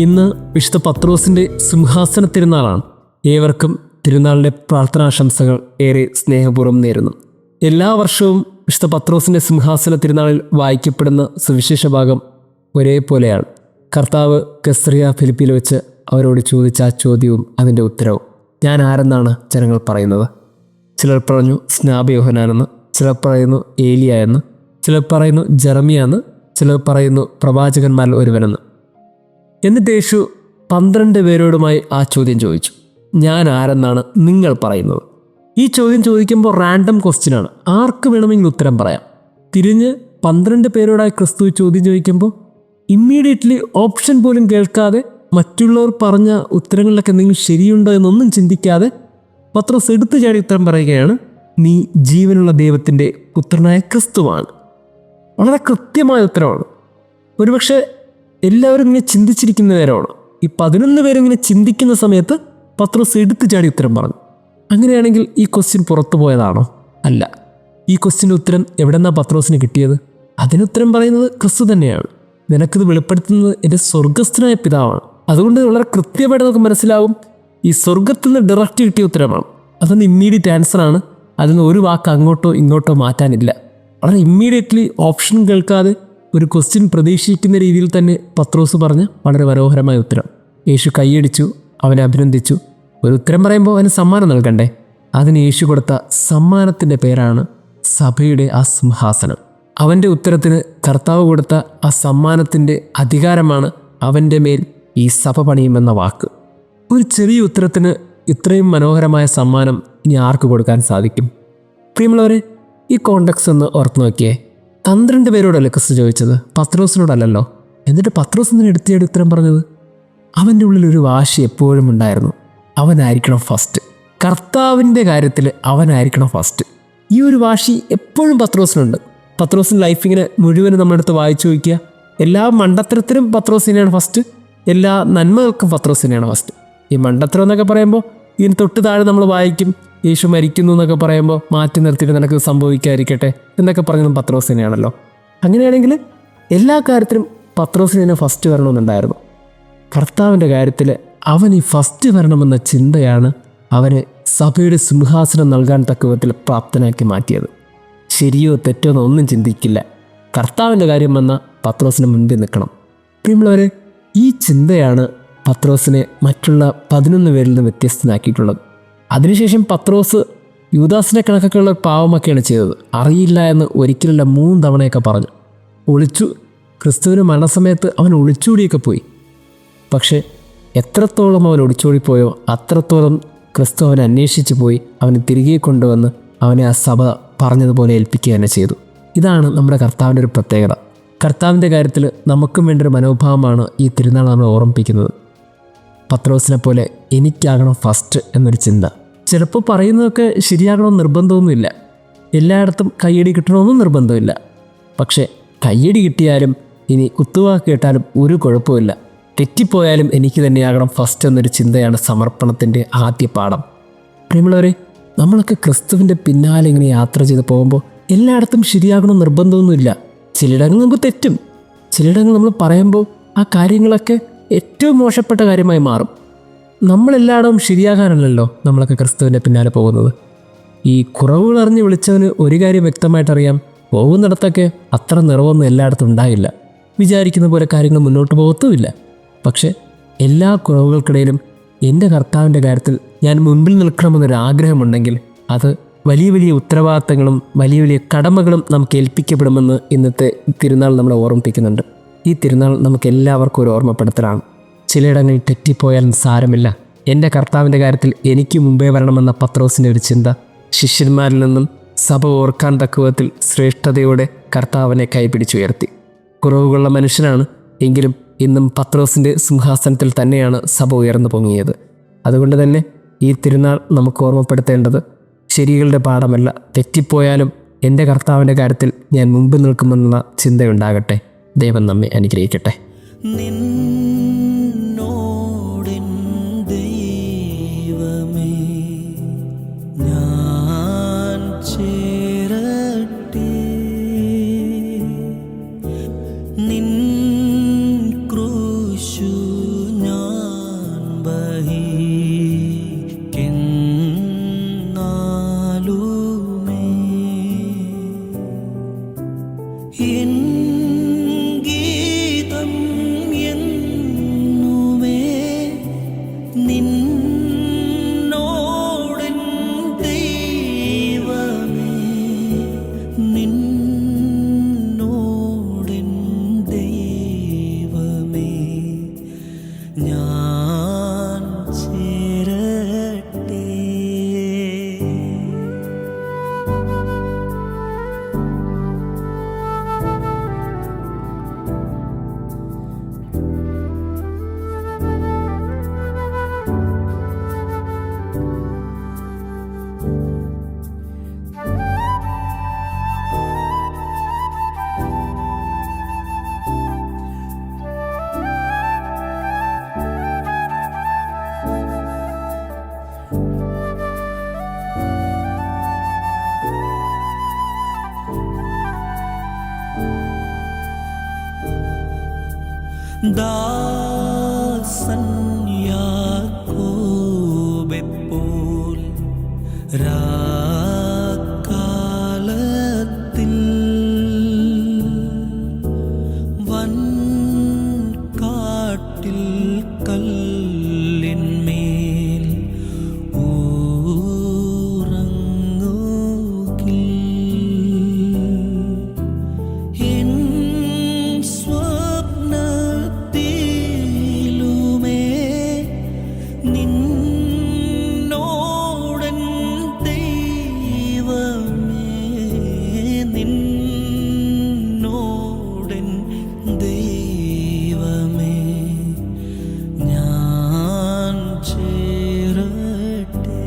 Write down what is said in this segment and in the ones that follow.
ഇന്ന് വിശുദ്ധ പത്രോസിൻ്റെ സിംഹാസന തിരുനാളാണ്. ഏവർക്കും തിരുനാളിൻ്റെ പ്രാർത്ഥനാശംസകൾ ഏറെ സ്നേഹപൂർവ്വം നേരുന്നു. എല്ലാ വർഷവും വിശുദ്ധ പത്രോസിൻ്റെ സിംഹാസന തിരുനാളിൽ വായിക്കപ്പെടുന്ന സുവിശേഷ ഭാഗം ഒരേപോലെയാണ്. കർത്താവ് കെസ്രിയ ഫിലിപ്പിയിൽ വെച്ച് അവരോട് ചോദിച്ച ആ ചോദ്യവും അതിൻ്റെ ഉത്തരവും. ഞാൻ ആരെന്നാണ് ജനങ്ങൾ പറയുന്നത്? ചിലർ പറഞ്ഞു സ്നാപ യോഹന്നാനെന്ന്, ചിലർ പറയുന്നു ഏലിയ എന്ന്, ചിലർ പറയുന്നു ജെറമിയ എന്ന്, ചിലർ പറയുന്നു പ്രവാചകന്മാരിൽ ഒരുവനെന്ന്. എന്നിട്ട് യേശു 12 പേരോടുമായി ആ ചോദ്യം ചോദിച്ചു. ഞാൻ ആരെന്നാണ് നിങ്ങൾ പറയുന്നത്? ഈ ചോദ്യം ചോദിക്കുമ്പോൾ റാൻഡം ക്വസ്റ്റ്യനാണ്. ആർക്ക് വേണമെങ്കിൽ ഉത്തരം പറയാം. തിരിഞ്ഞ് 12 പേരോടായി ക്രിസ്തു ചോദ്യം ചോദിക്കുമ്പോൾ ഇമ്മീഡിയറ്റ്ലി ഓപ്ഷൻ പോലും കേൾക്കാതെ, മറ്റുള്ളവർ പറഞ്ഞ ഉത്തരങ്ങളിലൊക്കെ എന്തെങ്കിലും ശരിയുണ്ടോ എന്നൊന്നും ചിന്തിക്കാതെ പത്രോസ് എടുത്തു ചാടി ഉത്തരം പറയുകയാണ്, നീ ജീവനുള്ള ദൈവത്തിൻ്റെ പുത്രനായ ക്രിസ്തുവാണ്. വളരെ കൃത്യമായ ഉത്തരവാണ്. ഒരുപക്ഷെ എല്ലാവരും ഇങ്ങനെ ചിന്തിച്ചിരിക്കുന്ന നേരമാണ്. ഈ 11 പേരും ഇങ്ങനെ ചിന്തിക്കുന്ന സമയത്ത് പത്രോസ് എടുത്തു ചാടി ഉത്തരം പറഞ്ഞു. അങ്ങനെയാണെങ്കിൽ ഈ ക്വസ്റ്റ്യൻ പുറത്തു പോയതാണോ? അല്ല. ഈ ക്വസ്റ്റ്യൻ്റെ ഉത്തരം എവിടെ നിന്നാണ് പത്രോസിന് കിട്ടിയത്? അതിനുത്തരം പറയുന്നത് ക്രിസ്തു തന്നെയാണ്. നിനക്കിത് വെളിപ്പെടുത്തുന്നത് എൻ്റെ സ്വർഗസ്ഥനായ പിതാവാണ്. അതുകൊണ്ട് വളരെ കൃത്യമായിട്ട് നമുക്ക് മനസ്സിലാവും, ഈ സ്വർഗത്തിൽ നിന്ന് ഡയറക്റ്റ് കിട്ടിയ ഉത്തരമാണ്. അതൊന്ന് ഇമ്മീഡിയറ്റ് ആൻസറാണ്. അതിന് ഒരു വാക്ക് അങ്ങോട്ടോ ഇങ്ങോട്ടോ മാറ്റാനില്ല. വളരെ ഇമ്മീഡിയറ്റ്ലി ഓപ്ഷൻ കേൾക്കാതെ ഒരു ക്വസ്റ്റ്യൻ പ്രതീക്ഷിക്കുന്ന രീതിയിൽ തന്നെ പത്രോസ് പറഞ്ഞ വളരെ മനോഹരമായ ഉത്തരം. യേശു കൈയടിച്ചു, അവനെ അഭിനന്ദിച്ചു. ഒരു ഉത്തരം പറയുമ്പോൾ അവന് സമ്മാനം നൽകണ്ടേ? അതിന് യേശു കൊടുത്ത സമ്മാനത്തിൻ്റെ പേരാണ് സഭയുടെ ആ സിംഹാസനം. അവൻ്റെ ഉത്തരത്തിന് കർത്താവ് കൊടുത്ത ആ സമ്മാനത്തിൻ്റെ അധികാരമാണ് അവൻ്റെ മേൽ ഈ സഭ പണിയുമെന്ന വാക്ക്. ഒരു ചെറിയ ഉത്തരത്തിന് ഇത്രയും മനോഹരമായ സമ്മാനം ഇനി ആർക്ക് കൊടുക്കാൻ സാധിക്കും? പ്രിയമുള്ളവരെ, ഈ കോണ്ടെക്സ്റ്റ് ഒന്ന് ഓർത്ത് നോക്കിയേ. 12 പേരോടല്ലേ ക്രിസ്തു ചോദിച്ചത്, പത്രോസിനോടല്ലല്ലോ. എന്നിട്ട് പത്രോസ് എന്തിനാ എടുത്തിയാടി ഉത്തരം പറഞ്ഞത്? അവൻ്റെ ഉള്ളിലൊരു വാശി എപ്പോഴും ഉണ്ടായിരുന്നു. അവനായിരിക്കണം ഫസ്റ്റ്. കർത്താവിൻ്റെ കാര്യത്തിൽ അവനായിരിക്കണം ഫസ്റ്റ്. ഈ ഒരു വാശി എപ്പോഴും പത്രോസിനുണ്ട്. പത്രോസിൻ്റെ ലൈഫിങ്ങനെ മുഴുവനും നമ്മളെടുത്ത് വായിച്ചു നോക്കിയാൽ എല്ലാ മണ്ടത്തരത്തിലും പത്രോസിനെയാണ് ഫസ്റ്റ്, എല്ലാ നന്മകൾക്കും പത്രോസിനെയാണ് ഫസ്റ്റ്. ഈ മണ്ടത്തരം എന്നൊക്കെ പറയുമ്പോൾ ഇതിന് തൊട്ട് താഴെ നമ്മൾ വായിക്കും, യേശു മരിക്കുന്നു എന്നൊക്കെ പറയുമ്പോൾ മാറ്റി നിർത്തിയിട്ട് നിനക്ക് സംഭവിക്കാതിരിക്കട്ടെ എന്നൊക്കെ പറഞ്ഞതും പത്രോസ് തന്നെയാണല്ലോ. അങ്ങനെയാണെങ്കിൽ എല്ലാ കാര്യത്തിലും പത്രോസിന് തന്നെ ഫസ്റ്റ് വരണമെന്നുണ്ടായിരുന്നു. കർത്താവിൻ്റെ കാര്യത്തിൽ അവൻ ഈ ഫസ്റ്റ് വരണമെന്ന ചിന്തയാണ് അവന് സഭയുടെ സിംഹാസനം നൽകാൻ തക്ക വിധത്തിൽ പ്രാപ്തനാക്കി മാറ്റിയത്. ശരിയോ തെറ്റോ എന്നൊന്നും ചിന്തിക്കില്ല. കർത്താവിൻ്റെ കാര്യം വന്നാൽ പത്രോസിന് മുൻപിൽ നിൽക്കണം. പ്രിയമുള്ളവരെ, ഈ ചിന്തയാണ് പത്രോസിനെ മറ്റുള്ള 11 പേരിൽ നിന്ന് വ്യത്യസ്തനാക്കിയിട്ടുള്ളത്. അതിനുശേഷം പത്രോസ് യൂദാസിനെ കണക്കൊക്കെയുള്ള പാവമൊക്കെയാണ് ചെയ്തത്. അറിയില്ല എന്ന് ഒരിക്കലല്ല 3 തവണയൊക്കെ പറഞ്ഞു. ഒളിച്ചു. ക്രിസ്തുവിന് മരണസമയത്ത് അവൻ ഒളിച്ചോടിയൊക്കെ പോയി. പക്ഷേ എത്രത്തോളം അവൻ ഒളിച്ചോടിപ്പോയോ അത്രത്തോളം ക്രിസ്തു അവനെ അന്വേഷിച്ച് പോയി അവനെ തിരികെ കൊണ്ടുവന്ന് അവനെ ആ സഭ പറഞ്ഞതുപോലെ ഏൽപ്പിക്കുക തന്നെ ചെയ്തു. ഇതാണ് നമ്മുടെ കർത്താവിൻ്റെ ഒരു പ്രത്യേകത. കർത്താവിൻ്റെ കാര്യത്തിൽ നമുക്കും വേണ്ടൊരു മനോഭാവമാണ് ഈ തിരുനാൾ നമ്മൾ ഓർമ്മിപ്പിക്കുന്നത്. പത്രോസിനെ പോലെ എനിക്കാകണം ഫസ്റ്റ് എന്നൊരു ചിന്ത. ചിലപ്പോൾ പറയുന്നതൊക്കെ ശരിയാകണമെന്ന് നിർബന്ധമൊന്നുമില്ല. എല്ലായിടത്തും കയ്യടി കിട്ടണമെന്നും നിർബന്ധമില്ല. പക്ഷേ കയ്യടി കിട്ടിയാലും ഇനി കുത്തുവാക്ക് കേട്ടാലും ഒരു കുഴപ്പമില്ല. തെറ്റിപ്പോയാലും എനിക്ക് തന്നെയാകണം ഫസ്റ്റ് എന്നൊരു ചിന്തയാണ് സമർപ്പണത്തിൻ്റെ ആദ്യ പാഠം. പ്രിയമുള്ളവരെ, നമ്മളൊക്കെ ക്രിസ്തുവിൻ്റെ പിന്നാലെ ഇങ്ങനെ യാത്ര ചെയ്ത് പോകുമ്പോൾ എല്ലായിടത്തും ശരിയാകണമെന്ന് നിർബന്ധമൊന്നുമില്ല. ചിലയിടങ്ങൾ നമുക്ക് തെറ്റും. ചിലയിടങ്ങൾ നമ്മൾ പറയുമ്പോൾ ആ കാര്യങ്ങളൊക്കെ ഏറ്റവും മോശപ്പെട്ട കാര്യമായി മാറും. നമ്മളെല്ലായിടവും ശരിയാകാനല്ലല്ലോ നമ്മളൊക്കെ ക്രിസ്തുവിൻ്റെ പിന്നാലെ പോകുന്നത്. ഈ കുറവുകൾ അറിഞ്ഞ് വിളിച്ചവന് ഒരു കാര്യം വ്യക്തമായിട്ടറിയാം, പോകുന്നിടത്തൊക്കെ അത്ര നിറവൊന്നും എല്ലായിടത്തും ഉണ്ടാകില്ല. വിചാരിക്കുന്ന പോലെ കാര്യങ്ങൾ മുന്നോട്ട് പോകത്തുമില്ല. പക്ഷേ എല്ലാ കുറവുകൾക്കിടയിലും എൻ്റെ കർത്താവിൻ്റെ കാര്യത്തിൽ ഞാൻ മുൻപിൽ നിൽക്കണമെന്നൊരാഗ്രഹമുണ്ടെങ്കിൽ അത് വലിയ വലിയ ഉത്തരവാദിത്തങ്ങളും വലിയ വലിയ കടമകളും നമുക്ക് ഏൽപ്പിക്കപ്പെടുമെന്ന് ഇന്നത്തെ തിരുനാൾ നമ്മളെ ഓർമ്മിപ്പിക്കുന്നുണ്ട്. ഈ തിരുനാൾ നമുക്ക് എല്ലാവർക്കും ഒരു ഓർമ്മപ്പെടുത്തലാണ്. ചിലയിടങ്ങളിൽ തെറ്റിപ്പോയാലും സാരമില്ല, എൻ്റെ കർത്താവിൻ്റെ കാര്യത്തിൽ എനിക്ക് മുമ്പേ വരണമെന്ന പത്രോസിൻ്റെ ഒരു ചിന്ത ശിഷ്യന്മാരിൽ നിന്നും സഭ ഓർക്കാൻ തക്കവിധത്തിൽ ശ്രേഷ്ഠതയോടെ കർത്താവിനെ കൈപിടിച്ചുയർത്തി. കുറവുകളുള്ള മനുഷ്യനാണ്, എങ്കിലും ഇന്നും പത്രോസിൻ്റെ സിംഹാസനത്തിൽ തന്നെയാണ് സഭ ഉയർന്നു പൊങ്ങിയത്. അതുകൊണ്ട് തന്നെ ഈ തിരുനാൾ നമുക്ക് ഓർമ്മപ്പെടുത്തേണ്ടത് ശരികളുടെ പാഠമല്ല, തെറ്റിപ്പോയാലും എൻ്റെ കർത്താവിൻ്റെ കാര്യത്തിൽ ഞാൻ മുമ്പിൽ നിൽക്കുമെന്നുള്ള ചിന്തയുണ്ടാകട്ടെ. ദൈവം നമ്മെ അനുഗ്രഹിക്കട്ടെ. നിൻ ക്രൂശു നിന്നോടൻ ദൈവമേ, നിന്നോടൻ ദൈവമേ, ഞാൻ ചേരട്ടെ.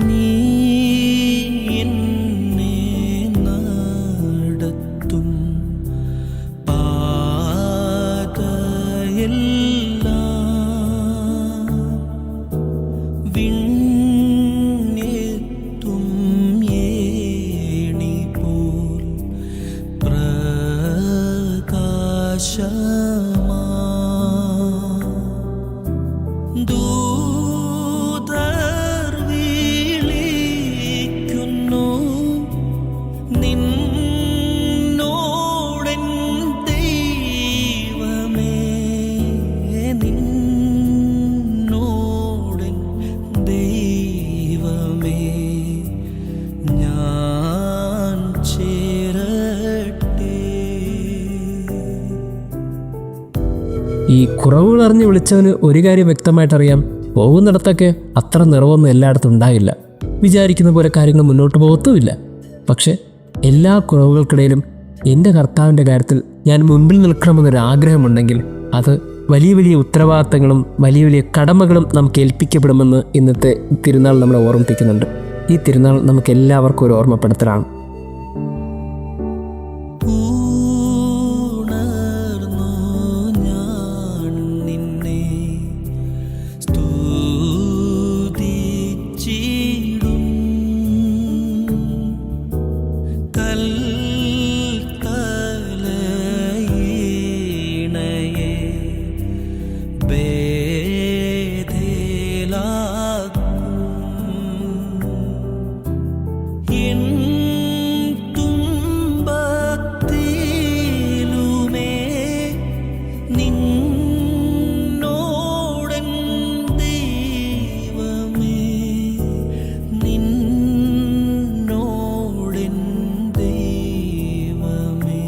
നീ എന്നെ നടത്തും പാതയെല്ലാം വിണ്ണെത്തും ഏണി പോൽ പ്രകാശമാ ദൂതർ വിളിക്കുന്നു നിന്നോടൻ ദൈവമേ, നിന്നോടൻ ദൈവമേ, ഞാൻ ചേരട്ടെ. ഈ കുറവുകൾ അറിഞ്ഞ് വിളിച്ചവന് ഒരു കാര്യം വ്യക്തമായിട്ടറിയാം, പോകുന്നിടത്തൊക്കെ അത്ര നിറവൊന്നും എല്ലായിടത്തും ഉണ്ടാകില്ല, വിചാരിക്കുന്ന പോലെ കാര്യങ്ങൾ മുന്നോട്ട് പോകത്തുമില്ല. പക്ഷെ എല്ലാ കുറവുകൾക്കിടയിലും എൻ്റെ കർത്താവിൻ്റെ കാര്യത്തിൽ ഞാൻ മുൻപിൽ നിൽക്കണമെന്നൊരാഗ്രഹമുണ്ടെങ്കിൽ അത് വലിയ വലിയ ഉത്തരവാദിത്തങ്ങളും വലിയ വലിയ കടമകളും നമുക്ക് ഏൽപ്പിക്കപ്പെടുമെന്ന് ഇന്നത്തെ തിരുനാൾ നമ്മളെ ഓർമ്മിപ്പിക്കുന്നുണ്ട്. ഈ തിരുനാൾ നമുക്ക് എല്ലാവർക്കും ഒരു ഓർമ്മപ്പെടുത്തലാണ്. ഉണർന്നു ഞാൻ നിന്നെ സ്തുതിച്ചിടും, കൽത്തലയിണയെ ബേഥേലാക്കും. എൻ തുമ്പത്തിലുമേ നിന്നോടൻ ദൈവമേ, നിന്നോടൻ ദൈവമേ,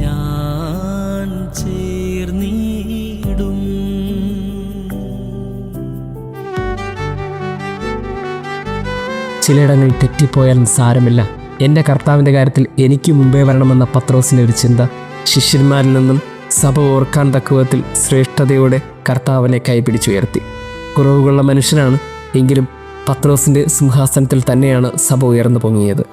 ഞാൻ ചേർന്നിടും. ചിലയിടങ്ങളിൽ തെറ്റിപ്പോയാലും സാരമില്ല, എൻ്റെ കർത്താവിൻ്റെ കാര്യത്തിൽ എനിക്ക് മുമ്പേ വരണമെന്ന പത്രോസിൻ്റെ ഒരു ചിന്ത ശിഷ്യന്മാരിൽ നിന്നും സഭ ഓർക്കാൻ തക്കവിധത്തിൽ ശ്രേഷ്ഠതയോടെ കർത്താവിനെ കൈപിടിച്ചുയർത്തി. കുറവുകളുള്ള മനുഷ്യനാണ്, എങ്കിലും പത്രോസിൻ്റെ സിംഹാസനത്തിൽ തന്നെയാണ് സഭ ഉയർന്നു പൊങ്ങിയത്.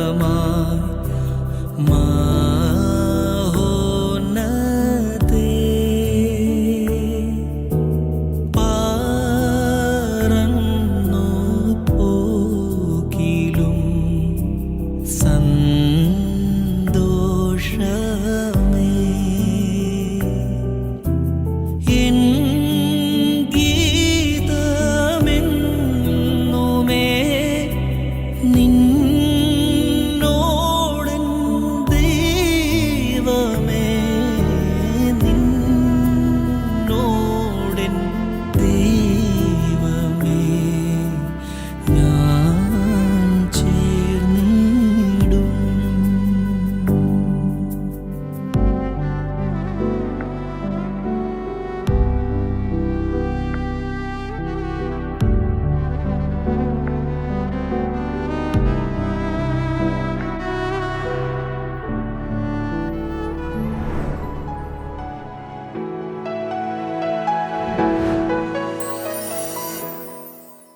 ആകാശമാർഗമായി മഹോന്നതേ പറന്നു പോകിലും സന്തോഷമേ, എൻ